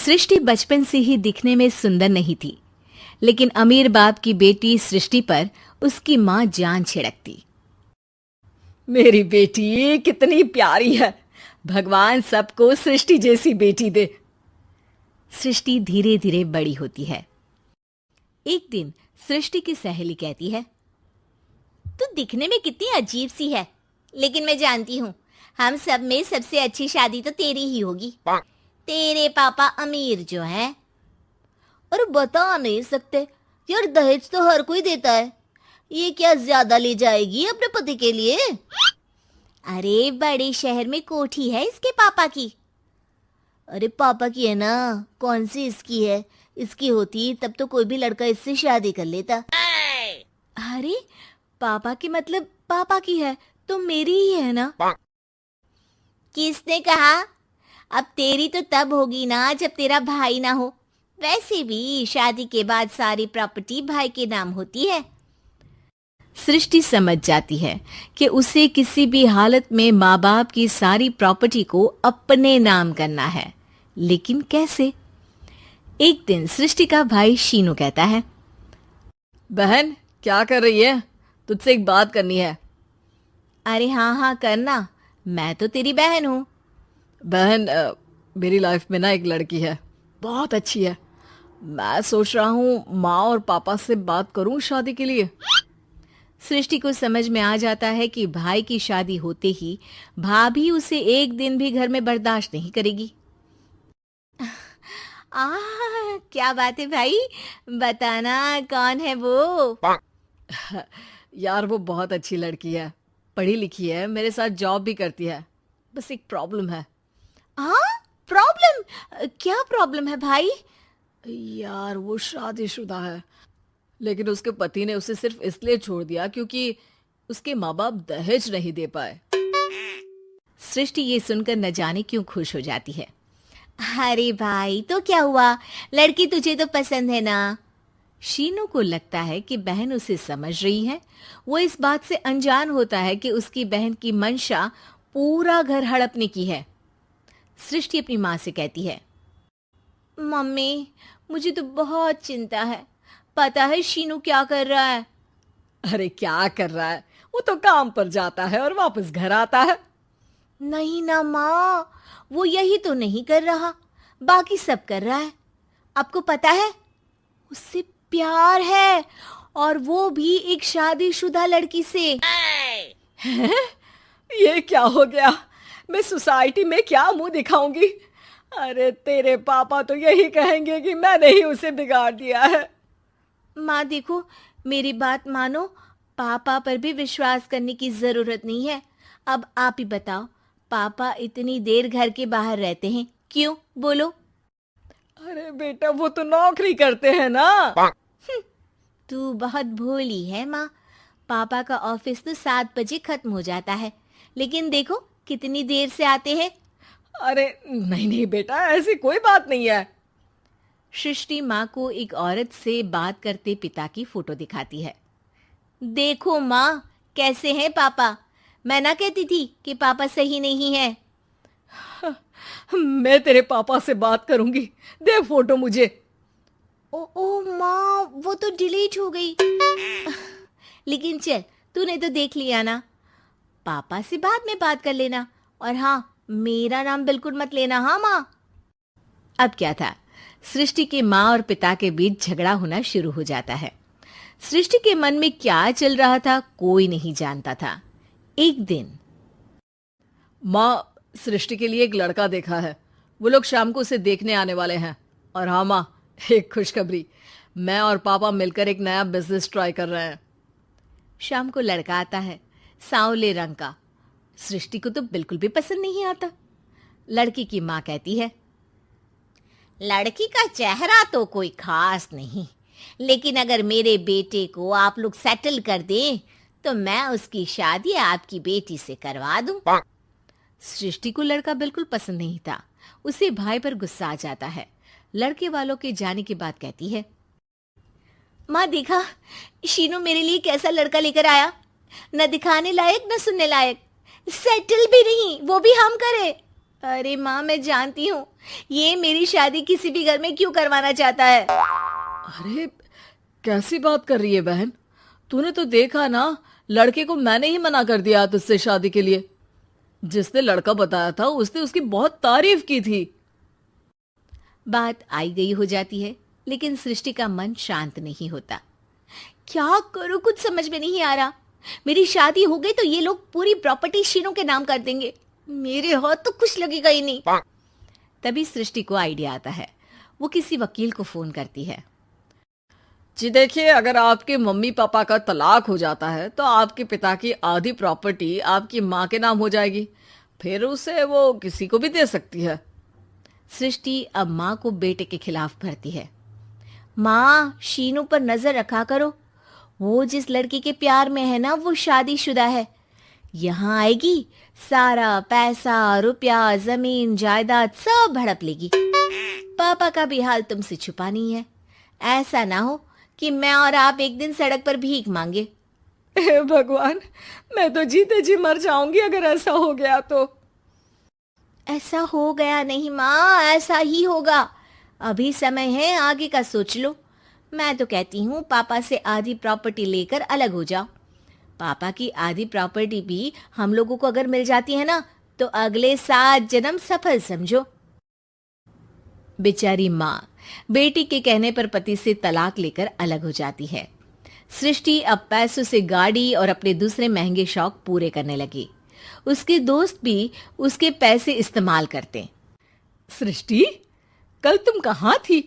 सृष्टि बचपन से ही दिखने में सुंदर नहीं थी, लेकिन अमीर बाप की बेटी सृष्टि पर उसकी माँ जान छिड़कती। मेरी बेटी कितनी प्यारी है, भगवान सबको सृष्टि जैसी बेटी दे। सृष्टि धीरे धीरे बड़ी होती है। एक दिन सृष्टि की सहेली कहती है, तू दिखने में कितनी अजीब सी है, लेकिन मैं जानती हूँ हम सब में सबसे अच्छी शादी तो तेरी ही होगी। तेरे पापा अमीर जो है। और बता नहीं सकते यार, दहेज तो हर कोई देता है, ये क्या ज्यादा ले जाएगी अपने पति के लिए? अरे बड़े शहर में कोठी है इसके पापा की। अरे पापा की है ना, कौन सी इसकी है? इसकी होती तब तो कोई भी लड़का इससे शादी कर लेता। अरे पापा की मतलब पापा की है तो मेरी ही है ना? किसने कहा? अब तेरी तो तब होगी ना जब तेरा भाई ना हो। वैसे भी शादी के बाद सारी प्रॉपर्टी भाई के नाम होती है। सृष्टि समझ जाती है कि उसे किसी भी हालत में माँ बाप की सारी प्रॉपर्टी को अपने नाम करना है, लेकिन कैसे? एक दिन सृष्टि का भाई शीनू कहता है, बहन क्या कर रही है? तुझसे एक बात करनी है। अरे हाँ हाँ करना, मैं तो तेरी बहन हूँ। बहन मेरी लाइफ में ना एक लड़की है, बहुत अच्छी है। मैं सोच रहा हूँ माँ और पापा से बात करूँ शादी के लिए। सृष्टि को समझ में आ जाता है कि भाई की शादी होते ही भाभी उसे एक दिन भी घर में बर्दाश्त नहीं करेगी। क्या बात है भाई, बताना कौन है वो? यार वो बहुत अच्छी लड़की है, पढ़ी लिखी है, मेरे साथ जॉब भी करती है। बस एक प्रॉब्लम है। प्रॉब्लम? क्या प्रॉब्लम है भाई? यार वो शादीशुदा है, लेकिन उसके पति ने उसे सिर्फ इसलिए छोड़ दिया क्योंकि उसके माँ बाप दहेज नहीं दे पाए। सृष्टि ये सुनकर न जाने क्यों खुश हो जाती है। अरे भाई तो क्या हुआ, लड़की तुझे तो पसंद है ना? शीनू को लगता है कि बहन उसे समझ रही है। वो इस बात से अनजान होता है कि उसकी बहन की मंशा पूरा घर हड़पने की है। सृष्टि अपनी माँ से कहती है, मम्मी मुझे तो बहुत चिंता है। पता है शीनू क्या कर रहा है? अरे क्या कर रहा है? वो तो काम पर जाता है और वापस घर आता है। नहीं ना माँ, वो यही तो नहीं कर रहा, बाकी सब कर रहा है। आपको पता है उससे प्यार है, और वो भी एक शादीशुदा लड़की से। हैं? ये क्या हो गया? मैं सोसाइटी में क्या मुंह दिखाऊंगी? अरे तेरे पापा तो यही कहेंगे कि मैंने ही उसे बिगाड़ दिया है। माँ देखो, मेरी बात मानो, पापा पर भी विश्वास करने की जरूरत नहीं है। अब आप ही बताओ, पापा इतनी देर घर के बाहर रहते हैं क्यों? बोलो। अरे बेटा वो तो नौकरी करते हैं ना। तू बहुत भोली है माँ। पापा का ऑफिस तो 7 बजे खत्म हो जाता है, लेकिन देखो कितनी देर से आते हैं। अरे नहीं नहीं बेटा, ऐसी कोई बात नहीं है। सृष्टि माँ को एक औरत से बात करते पिता की फोटो दिखाती है। देखो माँ, कैसे हैं पापा? मैं ना कहती थी कि पापा सही नहीं है। मैं तेरे पापा से बात करूंगी, दे फोटो मुझे। ओ माँ, वो तो डिलीट हो गई। लेकिन चल, तूने तो देख लिया ना। पापा से बाद में बात कर लेना, और हाँ, मेरा नाम बिल्कुल मत लेना। हाँ माँ। अब क्या था, सृष्टि के माँ और पिता के बीच झगड़ा होना शुरू हो जाता है। सृष्टि के मन में क्या चल रहा था कोई नहीं जानता था। एक दिन, माँ सृष्टि के लिए एक लड़का देखा है, वो लोग शाम को उसे देखने आने वाले हैं। और हाँ माँ, एक खुशखबरी, मैं और पापा मिलकर एक नया बिजनेस ट्राई कर रहे हैं। शाम को लड़का आता है, सांवले रंग का। सृष्टि को तो बिल्कुल भी पसंद नहीं आता। लड़की की माँ कहती है, लड़की का चेहरा तो कोई खास नहीं, लेकिन अगर मेरे बेटे को आप लोग सेटल कर दें तो मैं उसकी शादी आपकी बेटी से करवा दूं। सृष्टि को लड़का बिल्कुल पसंद नहीं था। उसे भाई पर गुस्सा आ जाता है। लड़के वालों के जाने के बाद कहती है, माँ देखा, शीनू मेरे लिए कैसा लड़का लेकर आया, न दिखाने लायक न सुनने लायक, सेटल भी नहीं, वो भी हम करे। अरे माँ, मैं जानती हूँ ये मेरी शादी किसी भी घर में क्यों करवाना चाहता है। अरे कैसी बात कर रही है बहन, तूने तो देखा ना, लड़के को मैंने ही मना कर दिया तुझसे शादी के लिए। जिसने लड़का बताया था उसने उसकी बहुत तारीफ की थी। बात आई गई हो जाती है, लेकिन सृष्टि का मन शांत नहीं होता। क्या करूं, कुछ समझ में नहीं आ रहा। मेरी शादी हो गई तो ये लोग पूरी प्रॉपर्टी शीनू के नाम कर देंगे, मेरे हाथ तो कुछ लगेगा ही नहीं। तभी सृष्टि को आइडिया आता है। वो किसी वकील को फोन करती है। जी देखिए, अगर आपके मम्मी पापा का तलाक हो जाता है तो आपके पिता की आधी प्रॉपर्टी आपकी माँ के नाम हो जाएगी, फिर उसे वो किसी को भी दे सकती है। सृष्टि अब माँ को बेटे के खिलाफ भरती है। माँ, शीनू पर नजर रखा करो, वो जिस लड़की के प्यार में है ना वो शादीशुदा है। यहाँ आएगी, सारा पैसा रुपया जमीन जायदाद सब हड़प लेगी। पापा का भी हाल तुमसे छुपा नहीं है। ऐसा ना हो कि मैं और आप एक दिन सड़क पर भीख मांगे। हे भगवान, मैं तो जीते जी मर जाऊंगी अगर ऐसा हो गया तो। ऐसा हो गया नहीं माँ, ऐसा ही होगा। अभी समय है, आगे का सोच लो। मैं तो कहती हूँ पापा से आधी प्रॉपर्टी लेकर अलग हो जाओ। पापा की आधी प्रॉपर्टी भी हम लोगों को अगर मिल जाती है ना तो अगले 7 जन्म सफल समझो। बेचारी माँ बेटी के कहने पर पति से तलाक लेकर अलग हो जाती है। सृष्टि अब पैसों से गाड़ी और अपने दूसरे महंगे शौक पूरे करने लगी। उसके दोस्त भी उसके पैसे इस्तेमाल करते। सृष्टि, कल तुम कहाँ थी?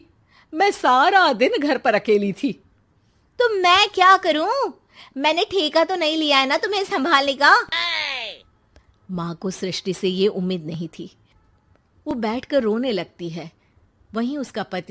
मैं सारा दिन घर पर अकेली थी। तो मैं क्या करूं? मैंने ठेका तो नहीं लिया है ना तुम्हें संभालने का। माँ को सृष्टि से ये उम्मीद नहीं थी। वो बैठकर रोने लगती है। वहीं उसका पति